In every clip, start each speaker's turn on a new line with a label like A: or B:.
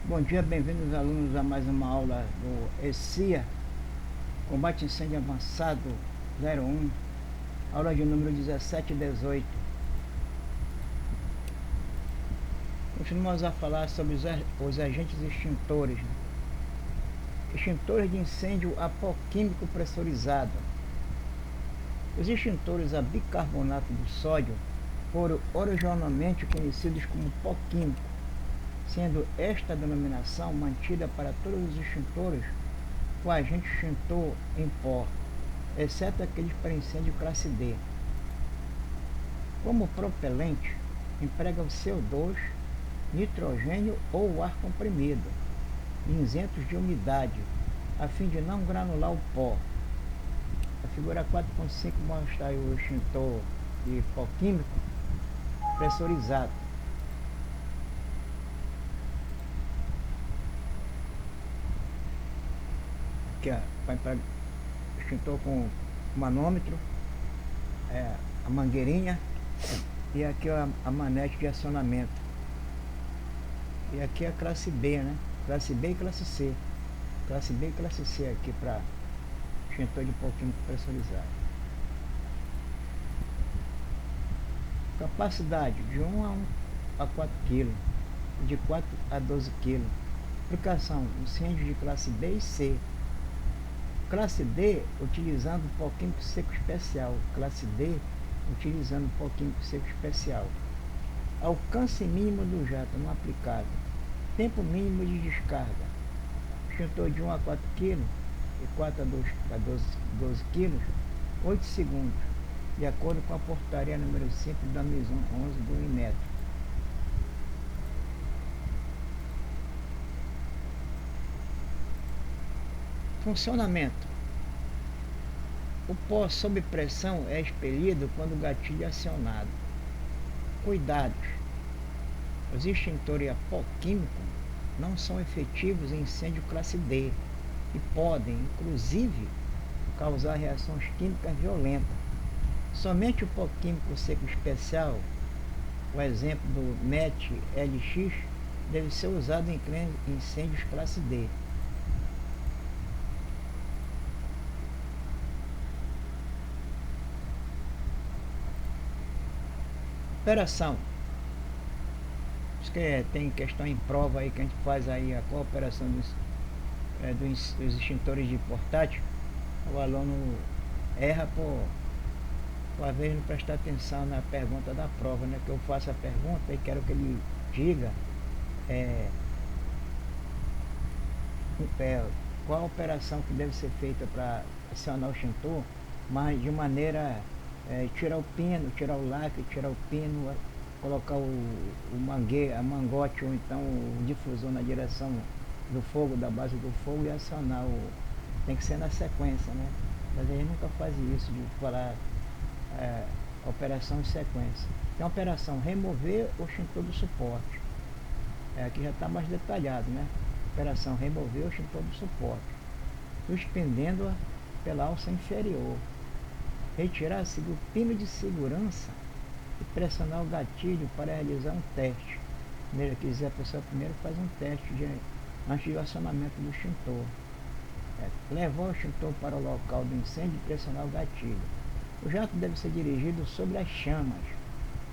A: Bom dia, bem-vindos alunos a mais uma aula do ESIA, Combate Incêndio Avançado 01, aula de número 17 e 18. Continuamos a falar sobre os agentes extintores. Extintores de incêndio a pó químico pressurizado. Os extintores a bicarbonato de sódio foram originalmente conhecidos como pó químico, sendo esta denominação mantida para todos os extintores com agente extintor em pó, exceto aqueles para incêndio classe D. Como propelente, emprega o CO2, nitrogênio ou ar comprimido, isentos de umidade, a fim de não granular o pó. A figura 4.5 mostra aí o extintor de pó químico pressurizado. Aqui vai para extintor com manômetro, a mangueirinha, e aqui a manete de acionamento. E aqui a classe B, né? Classe B e classe C. Classe B e classe C aqui para extintor de pó químico pressurizado. Capacidade de 1 a 4 kg, de 4 a 12 kg. Aplicação: incêndio de classe B e C. Classe D, utilizando pó químico seco especial. Classe D, utilizando pó químico seco especial. Alcance mínimo do jato não aplicado. Tempo mínimo de descarga. Extintor de 1 a 4 kg e 4 a 12 kg, 8 segundos, de acordo com a portaria número 5 da MIS 11 do INETRO. Funcionamento: o pó sob pressão é expelido quando o gatilho é acionado. Cuidados: os extintores a pó químico não são efetivos em incêndio classe D e podem, inclusive, causar reações químicas violentas. Somente o pó químico seco especial, o exemplo do MET-LX, deve ser usado em incêndios classe D. Operação: tem questão em prova aí que a gente faz aí a cooperação dos extintores de portátil. O aluno erra por às vezes não prestar atenção na pergunta da prova, né? Que eu faço a pergunta e quero que ele diga qual a operação que deve ser feita para acionar o extintor, mas de maneira tirar o pino, tirar o lacre, tirar o pino, colocar a mangote ou então o difusor na direção do fogo, da base do fogo, e acionar tem que ser na sequência, né? Mas a gente nunca faz isso de falar operação em sequência. Tem a operação remover o extintor do suporte. Aqui já está mais detalhado, né? Operação remover o extintor do suporte, suspendendo-a pela alça inferior. Retirar o pino de segurança e pressionar o gatilho para realizar um teste. Primeiro, quiser, a pessoa primeiro faz um teste antes do acionamento do extintor. Levar o extintor para o local do incêndio e pressionar o gatilho. O jato deve ser dirigido sobre as chamas,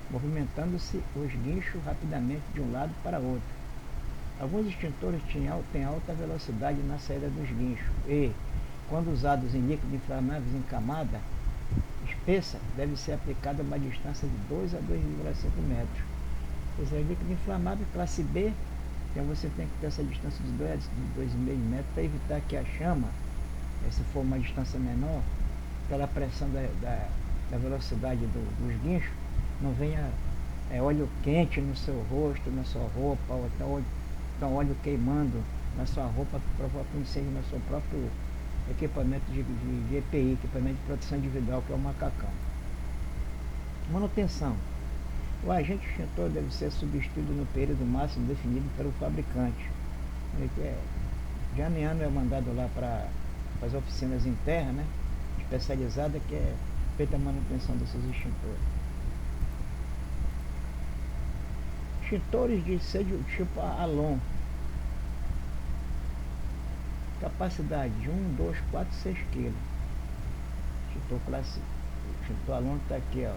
A: movimentando-se os guinchos rapidamente de um lado para outro. Alguns extintores têm alta velocidade na saída dos guinchos e, quando usados em líquido inflamáveis em camada espessa, deve ser aplicado a uma distância de 2 a 2,5 metros. Esse é líquido inflamável classe B, então você tem que ter essa distância de 2 a 2,5 metros para evitar que a chama, se for uma distância menor, pela pressão da velocidade dos guinchos, não venha óleo quente no seu rosto, na sua roupa, ou então óleo queimando na sua roupa, que provoca um incêndio no seu próprio equipamento de EPI, equipamento de proteção individual, que é o macacão. Manutenção: o agente extintor deve ser substituído no período máximo definido pelo fabricante. De ano em ano é mandado lá para as oficinas internas, né, especializada, que é feita a manutenção desses extintores. Extintores de incêndio tipo Alon. Capacidade de 1, 2, 4, 6 quilos. Extintor Alon está aqui, ó.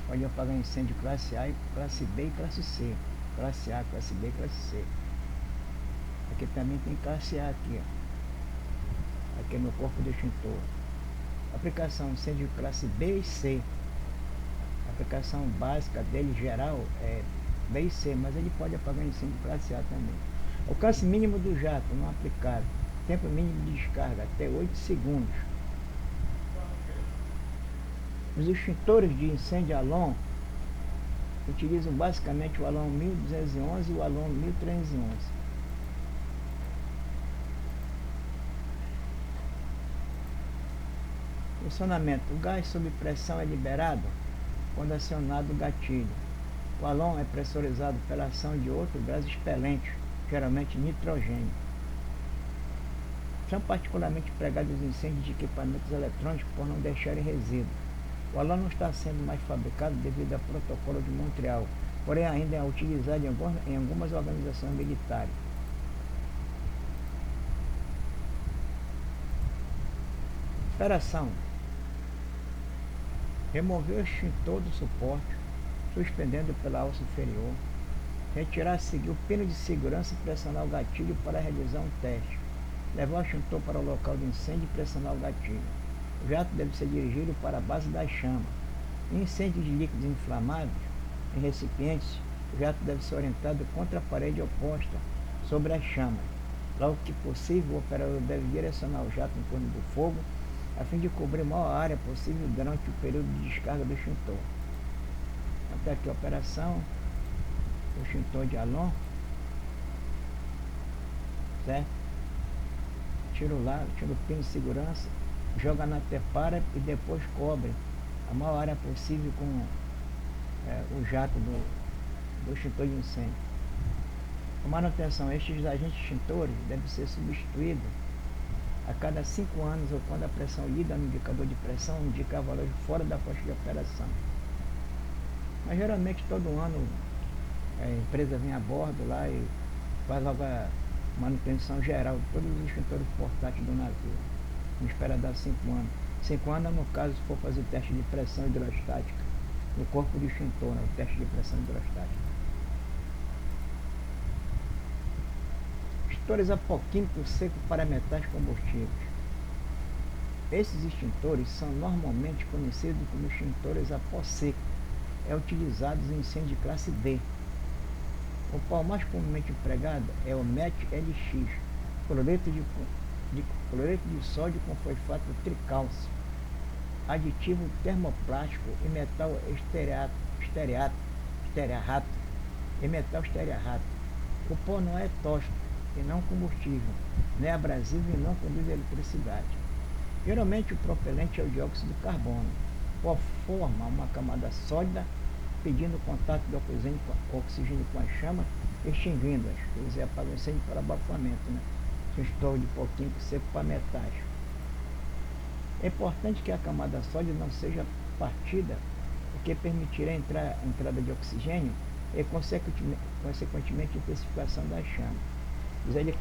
A: Pode apagar incêndio classe A, classe B e classe C. Classe A, classe B e classe C. Aqui também tem classe A aqui, ó. Aqui no corpo do extintor. Aplicação incêndio classe B e C. A aplicação básica dele geral é B e C, mas ele pode apagar incêndio classe A também. Alcance mínimo do jato não aplicado. Tempo mínimo de descarga até 8 segundos. Os extintores de incêndio Alon utilizam basicamente o Alon 1211 e o Alon 1311. Funcionamento. O gás sob pressão é liberado quando acionado o gatilho. O Alon é pressurizado pela ação de outro gás expelente, geralmente nitrogênio. São particularmente empregados os incêndios de equipamentos eletrônicos por não deixarem resíduos. O Alon não está sendo mais fabricado devido ao protocolo de Montreal, porém ainda é utilizado em algumas organizações militares. Operação. Remover o extintor do suporte, suspendendo pela alça inferior. Retirar a seguir o pino de segurança e pressionar o gatilho para realizar um teste. Levar o extintor para o local de incêndio e pressionar o gatilho. O jato deve ser dirigido para a base da chama. Em incêndios de líquidos inflamáveis, em recipientes, o jato deve ser orientado contra a parede oposta, sobre as chamas. Logo que possível, o operador deve direcionar o jato em torno do fogo, a fim de cobrir a maior área possível durante o período de descarga do extintor. Até aqui a operação, o extintor de Alon, certo? Tira o pino de segurança, joga na tepara e depois cobre a maior área possível com o jato do extintor de incêndio. Com manutenção, estes agentes extintores devem ser substituídos a cada 5 anos ou quando a pressão lida no indicador de pressão indicar valores fora da faixa de operação. Mas geralmente todo ano a empresa vem a bordo lá e faz logo a manutenção geral de todos os extintores portáteis do navio. Não espera dar 5 anos. 5 anos no caso se for fazer teste de pressão hidrostática no corpo do extintor, né? O teste de pressão hidrostática. Extintores apoquímicos secos para metais combustíveis. Esses extintores são normalmente conhecidos como extintores a pó seco. É utilizados em incêndio de classe D. O pó mais comumente empregado é o MET-LX, cloreto de sódio com fosfato tricálcio, aditivo termoplástico e metal estearato e metal estearato. O pó não é tóxico e não combustível, não é abrasivo e não conduz a eletricidade. Geralmente o propelente é o dióxido de carbono. O pó forma uma camada sólida, pedindo contato do oxigênio com as chamas, extinguindo-as. Quer dizer, apaga o incêndio para abafamento, né? Extintor de pó químico seco para metais. É importante que a camada sólida não seja partida, porque permitirá a entrada de oxigênio e, consequentemente, a intensificação das chamas. Ele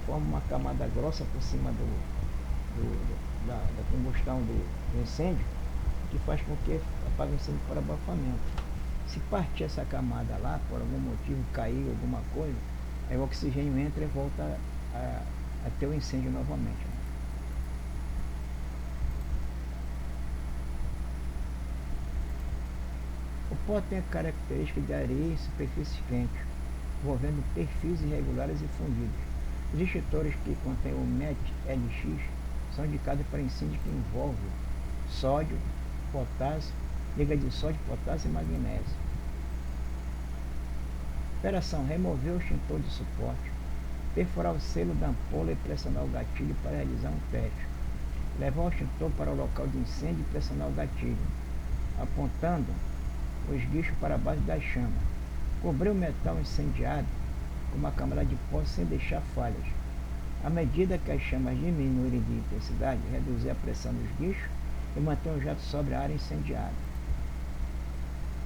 A: forma uma camada grossa por cima da combustão do incêndio, que faz com que apague o incêndio por abafamento. Se partir essa camada lá, por algum motivo, cair alguma coisa, aí o oxigênio entra e volta a ter o incêndio novamente. O pó tem a característica de areia e superfície quente, envolvendo perfis irregulares e fundidos. Os extintores que contêm o MET-LX são indicados para incêndio que envolve sódio, potássio, liga de sódio, potássio e magnésio. Operação: remover o extintor de suporte, perfurar o selo da ampola e pressionar o gatilho para realizar um teste. Levar o extintor para o local de incêndio e pressionar o gatilho, apontando os guichos para a base das chamas. Cobrir o metal incendiado com uma câmara de pó sem deixar falhas. À medida que as chamas diminuírem de intensidade, reduzir a pressão dos guichos e manter o jato sobre a área incendiada.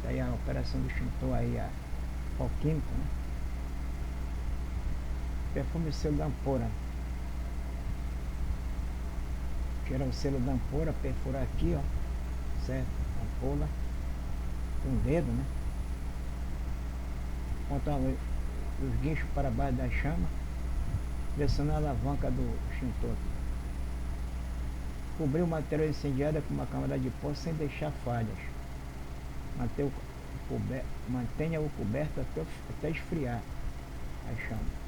A: Daí a operação do extintor aí, a pó químico, né? Perfume selo da ampola. Tirar o selo da ampola, perfurar aqui, ó, certo? Ampola com o dedo, né? Apontar os guinchos para baixo da chama, pressionar a alavanca do extintor. Cobrir o material incendiário com uma câmara de pó sem deixar falhas. Mantenha-o coberto até esfriar a chama.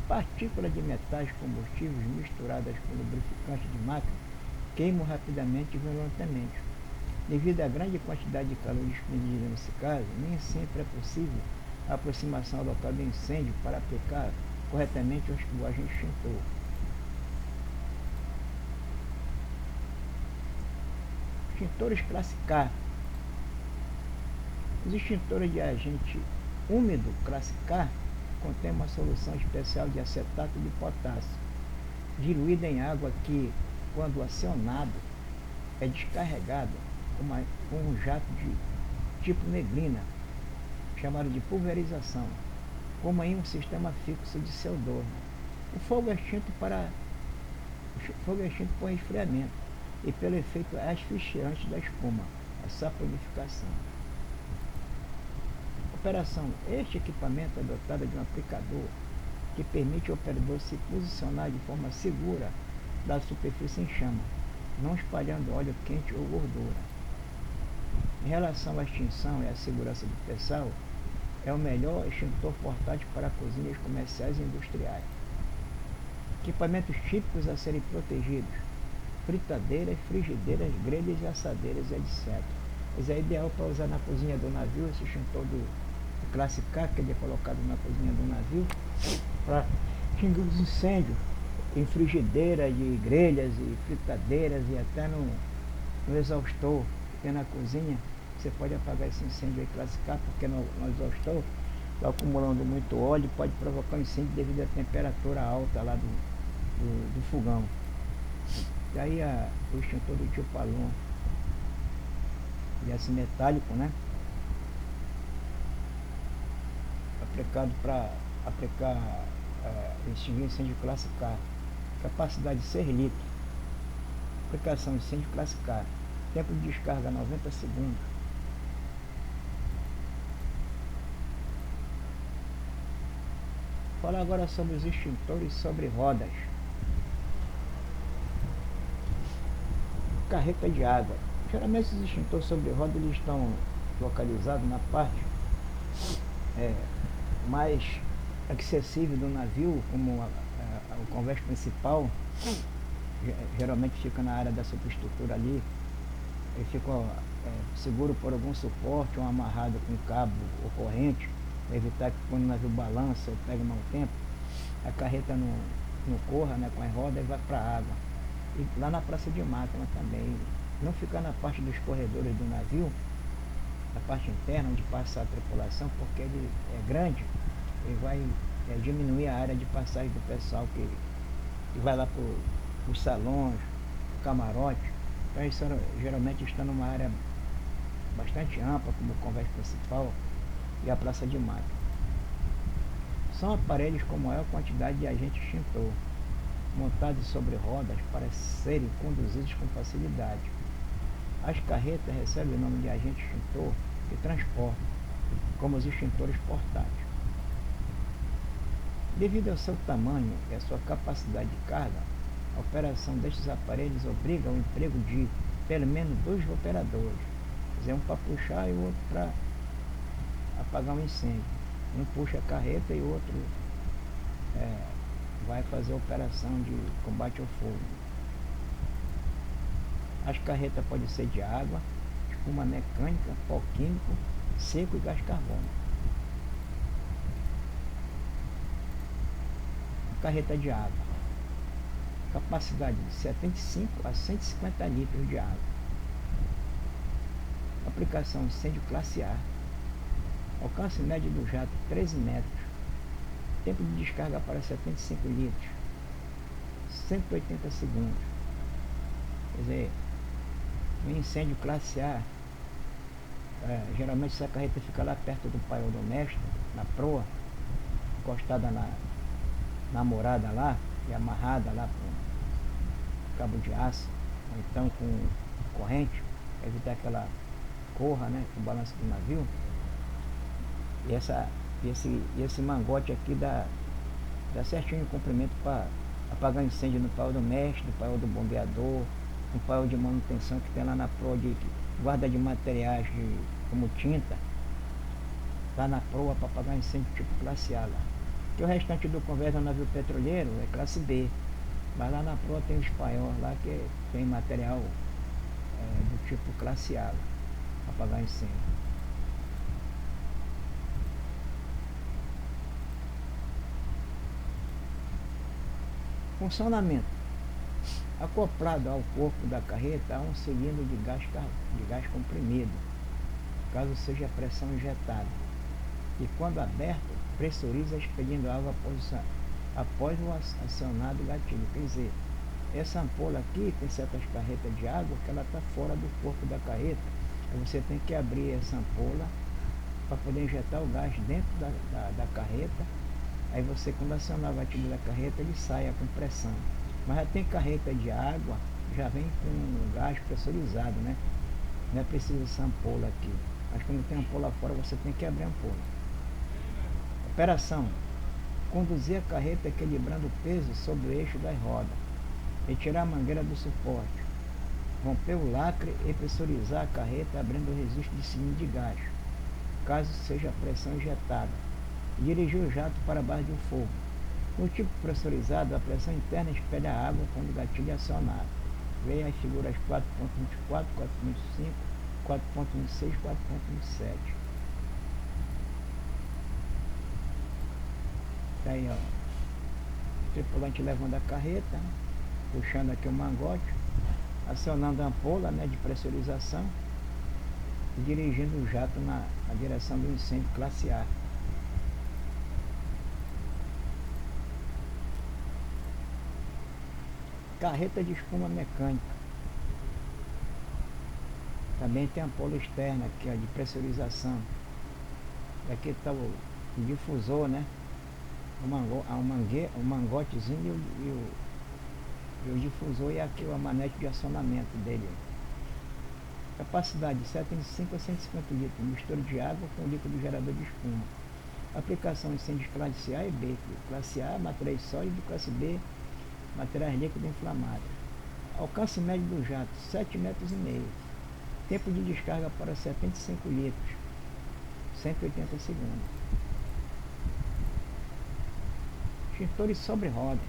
A: Partículas de metais combustíveis misturadas com lubrificante de máquina queimam rapidamente e violentamente. Devido à grande quantidade de calor desprendida nesse caso, nem sempre é possível a aproximação ao local do incêndio para aplicar corretamente o agente extintor. Extintores classe K. Os extintores de agente úmido classe K contêm uma solução especial de acetato de potássio, diluída em água que, quando acionado, é descarregado com um jato de tipo neblina, chamado de pulverização, como em um sistema fixo de CO2. O fogo é extinto por esfriamento e pelo efeito asfixiante da espuma, a saponificação. Operação. Este equipamento é dotado de um aplicador que permite ao operador se posicionar de forma segura da superfície em chama, não espalhando óleo quente ou gordura. Em relação à extinção e à segurança do pessoal, é o melhor extintor portátil para cozinhas comerciais e industriais. Equipamentos típicos a serem protegidos: fritadeiras, frigideiras, grelhas e assadeiras, etc. Mas é ideal para usar na cozinha do navio, esse extintor de classe K, que ele é colocado na cozinha do navio, para extinguir os incêndios em frigideiras, de grelhas e fritadeiras e até no exaustor que tem na cozinha. Você pode apagar esse incêndio aí classe K, porque no exaustor está acumulando muito óleo e pode provocar um incêndio devido à temperatura alta lá do fogão. E aí o extintor do tipo Alon, de aço metálico, né? Aplicado para extinguir incêndio classe K. Capacidade de 6 litros. Aplicação incêndio classe K. Tempo de descarga 90 segundos. Falar agora sobre os extintores sobre rodas. Carreta de água. Geralmente os extintores sobre rodas eles estão localizados na parte mais acessível do navio, como o convés principal. Geralmente fica na área da superestrutura ali. Ele fica seguro por algum suporte ou amarrado com cabo ou corrente, para evitar que quando o navio balança ou pega mau tempo, a carreta não corra, né, com as rodas e vai para a água. E lá na praça de máquina também, não ficar na parte dos corredores do navio, na parte interna onde passa a tripulação, porque ele é grande e vai diminuir a área de passagem do pessoal que vai lá para os salões, camarote. Então isso geralmente está numa área bastante ampla, como o convés principal e a praça de máquina. São aparelhos com maior quantidade de agente extintor, montados sobre rodas para serem conduzidos com facilidade. As carretas recebem o nome de agente extintor de transporte, como os extintores portáteis. Devido ao seu tamanho e à sua capacidade de carga, a operação destes aparelhos obriga ao emprego de pelo menos 2 operadores. Quer dizer, um para puxar e o outro para apagar um incêndio. Um puxa a carreta e o outro vai fazer a operação de combate ao fogo. As carretas podem ser de água, espuma mecânica, pó químico, seco e gás carbônico. Carreta de água. Capacidade de 75 a 150 litros de água. Aplicação incêndio classe A. Alcance médio do jato 13 metros. Tempo de descarga para 75 litros. 180 segundos. Quer dizer, um incêndio classe A Geralmente essa carreta fica lá perto do paiol do mestre, na proa, encostada na morada lá, e amarrada lá com cabo de aço, ou então com corrente, para evitar que ela corra, né, com o balanço do navio. E esse mangote aqui dá certinho o comprimento para apagar incêndio no paiol do mestre, no paiol do bombeador, no paiol de manutenção que tem lá na proa de guarda de materiais como tinta, lá na proa para apagar incêndio tipo classe A lá. Que o restante do convés do navio petroleiro é classe B, mas lá na proa tem os paiol lá que tem material do tipo classe A lá, para apagar incêndio. Funcionamento. Acoplado ao corpo da carreta há um cilindro de gás comprimido, caso seja a pressão injetada, e quando aberto, pressuriza expelindo água após o acionado gatilho. Quer dizer, essa ampola aqui tem certas carretas de água que ela está fora do corpo da carreta, aí você tem que abrir essa ampola para poder injetar o gás dentro da carreta. Aí você, quando acionar o gatilho da carreta, ele sai com pressão. Mas já tem carreta de água, já vem com gás pressurizado, né? Não é preciso essa ampola aqui. Mas quando tem ampola fora, você tem que abrir a ampola. Operação: conduzir a carreta equilibrando o peso sobre o eixo das rodas. Retirar a mangueira do suporte. Romper o lacre e pressurizar a carreta abrindo o registro de cilindro de gás, caso seja a pressão injetada. Dirigir o jato para a base do fogo. No tipo pressurizado, a pressão interna espelha a água quando o gatilho é acionado. Veja as figuras 4.24, 4.25, 4.26 e 4.27. Tá aí, ó. O tripulante levando a carreta, puxando aqui o mangote, acionando a ampola, né, de pressurização e dirigindo o jato na direção do incêndio classe A. Carreta de espuma mecânica. Também tem ampola externa aqui, ó, de pressurização. Aqui está o difusor, né? O mangotezinho e o difusor, e aqui a manete de acionamento dele. Capacidade de 75 a 150 litros. Mistura de água com líquido gerador de espuma. Aplicação incêndios classe A e B. Classe A, materiais sólidos. Classe B, materiais líquidos inflamados. Alcance médio do jato, 7,5 metros. Tempo de descarga para 75 litros, 180 segundos. Extintores sobre rodas.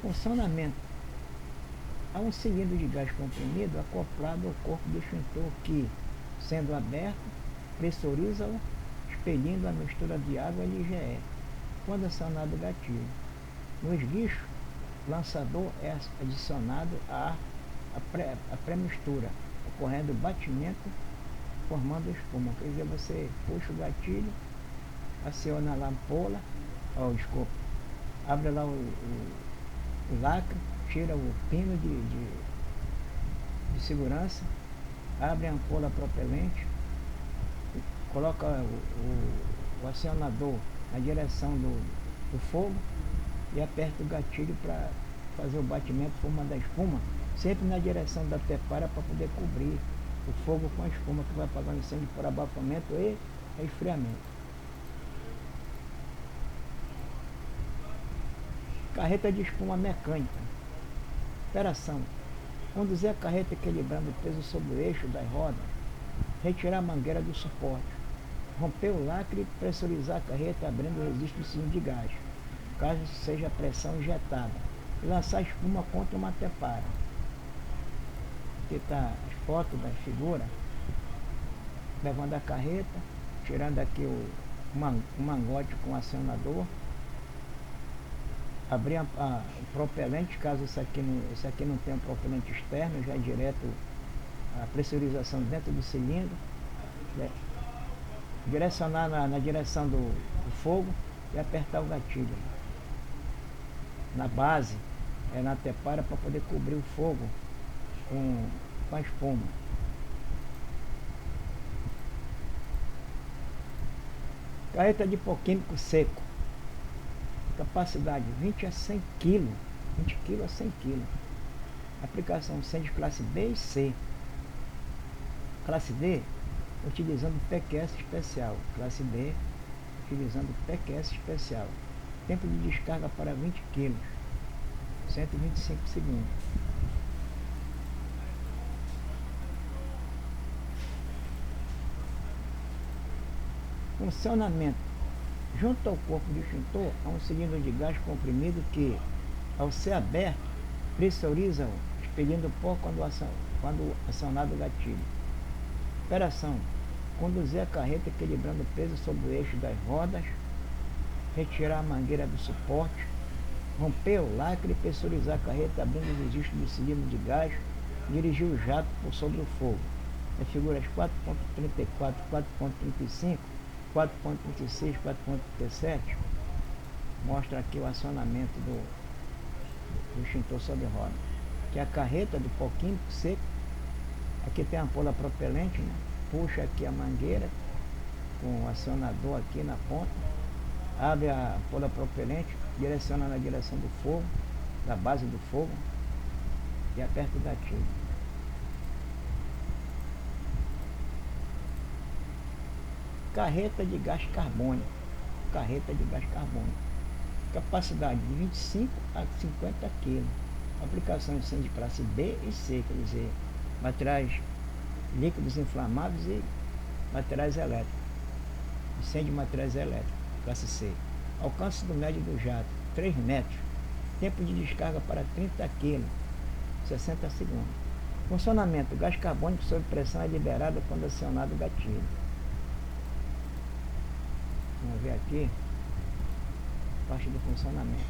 A: Funcionamento. Há um cilindro de gás comprimido acoplado ao corpo do extintor que, sendo aberto, pressuriza-o, expelindo a mistura de água LGE, quando acionado o gatilho. No esguicho, o lançador é adicionado à pré-mistura, ocorrendo batimento, formando espuma. Quer dizer, você puxa o gatilho, aciona a ampola, abre lá o lacre, tira o pino de segurança, abre a ampola propelente, coloca o acionador na direção do fogo e aperta o gatilho para fazer o batimento formando a espuma, sempre na direção da tepara para poder cobrir o fogo com a espuma que vai apagar o incêndio por abafamento e resfriamento. Carreta de espuma mecânica. Operação: conduzir a carreta equilibrando o peso sobre o eixo das rodas, retirar a mangueira do suporte, romper o lacre e pressurizar a carreta abrindo o registro de cilindro de gás, caso seja a pressão injetada, e lançar espuma contra uma tepara. Aqui está as fotos da figura, levando a carreta, tirando aqui o mangote com o acionador, abrir o propelente, caso esse aqui não tenha um propelente externo, já é direto a pressurização dentro do cilindro, né? Direcionar na direção do fogo e apertar o gatilho. Na base, na tepara, para poder cobrir o fogo com a espuma. Carreta de pó químico seco, capacidade 20 a 100 kg, 20 kg a 100 kg. Aplicação incêndios classe B e C. Classe D, utilizando PQS especial. Classe D, utilizando PQS especial. Tempo de descarga para 20 kg, 125 segundos. Funcionamento. Junto ao corpo do extintor, há um cilindro de gás comprimido que, ao ser aberto, pressuriza-o, expelindo pó quando acionado o gatilho. Operação. Conduzir a carreta equilibrando o peso sobre o eixo das rodas, retirar a mangueira do suporte, romper o lacre e pressurizar a carreta abrindo o registro do cilindro de gás, dirigir o jato por sobre o fogo. As figuras 4.34, 4.35, 4.36, 4.37 mostra aqui o acionamento do extintor sobre roda. Que é a carreta do pó químico seco. Aqui tem a ampola propelente, né? Puxa aqui a mangueira com o acionador aqui na ponta, abre a ampola propelente, direciona na direção do fogo, da base do fogo, e aperta o gatilho. Carreta de gás carbônico. Carreta de gás carbônico. Capacidade de 25 a 50 kg. Aplicação de incêndio de classe B e C, quer dizer, materiais líquidos inflamáveis e materiais elétricos. Incêndio de materiais elétricos, classe C. Alcance do médio do jato, 3 metros. Tempo de descarga para 30 kg, 60 segundos. Funcionamento. Gás carbônico sob pressão é liberado quando acionado o gatilho. Vamos ver aqui parte do funcionamento.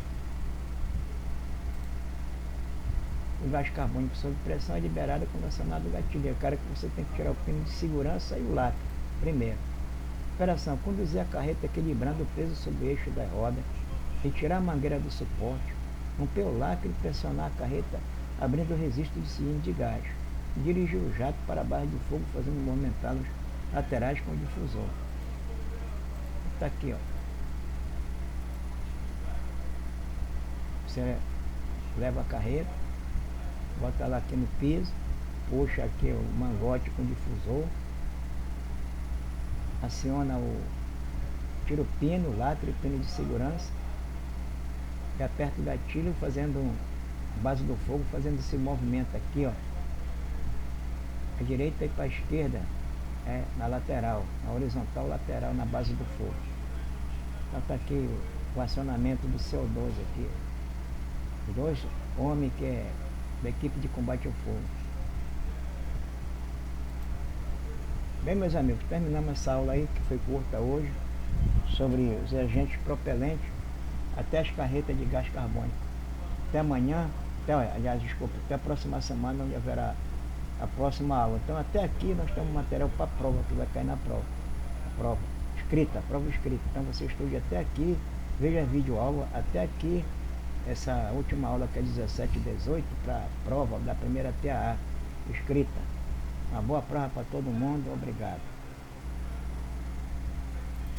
A: O gás carbônico sob pressão é liberado quando acionado o gatilho. É o cara que você tem que tirar o pino de segurança e o lacre primeiro. Operação. Conduzir a carreta equilibrando o peso sobre o eixo da roda, retirar a mangueira do suporte, romper o lacre e pressionar a carreta abrindo o registro de cilindro de gás. Dirigir o jato para a barra de fogo fazendo movimentar os laterais com o difusor. Está aqui, ó. Você leva a carreta, bota ela aqui no piso, puxa aqui o mangote com o difusor, aciona tira o pino, o lacre, o pino de segurança, e aperta o gatilho fazendo a base do fogo, fazendo esse movimento aqui, ó, à direita e para a esquerda, na lateral, na horizontal lateral, na base do fogo. Então está aqui o acionamento do CO2 aqui. Os 2 homens que é da equipe de combate ao fogo. Bem, meus amigos, terminamos essa aula aí, que foi curta hoje, sobre os agentes propelentes até as carretas de gás carbônico. Até amanhã, até a próxima semana, onde haverá a próxima aula. Então até aqui nós temos material para prova, que vai cair na prova. A prova escrita. Então você estude até aqui, veja a videoaula até aqui, essa última aula que é 17 e 18, para a prova da primeira até a escrita. Uma boa prova para todo mundo, obrigado.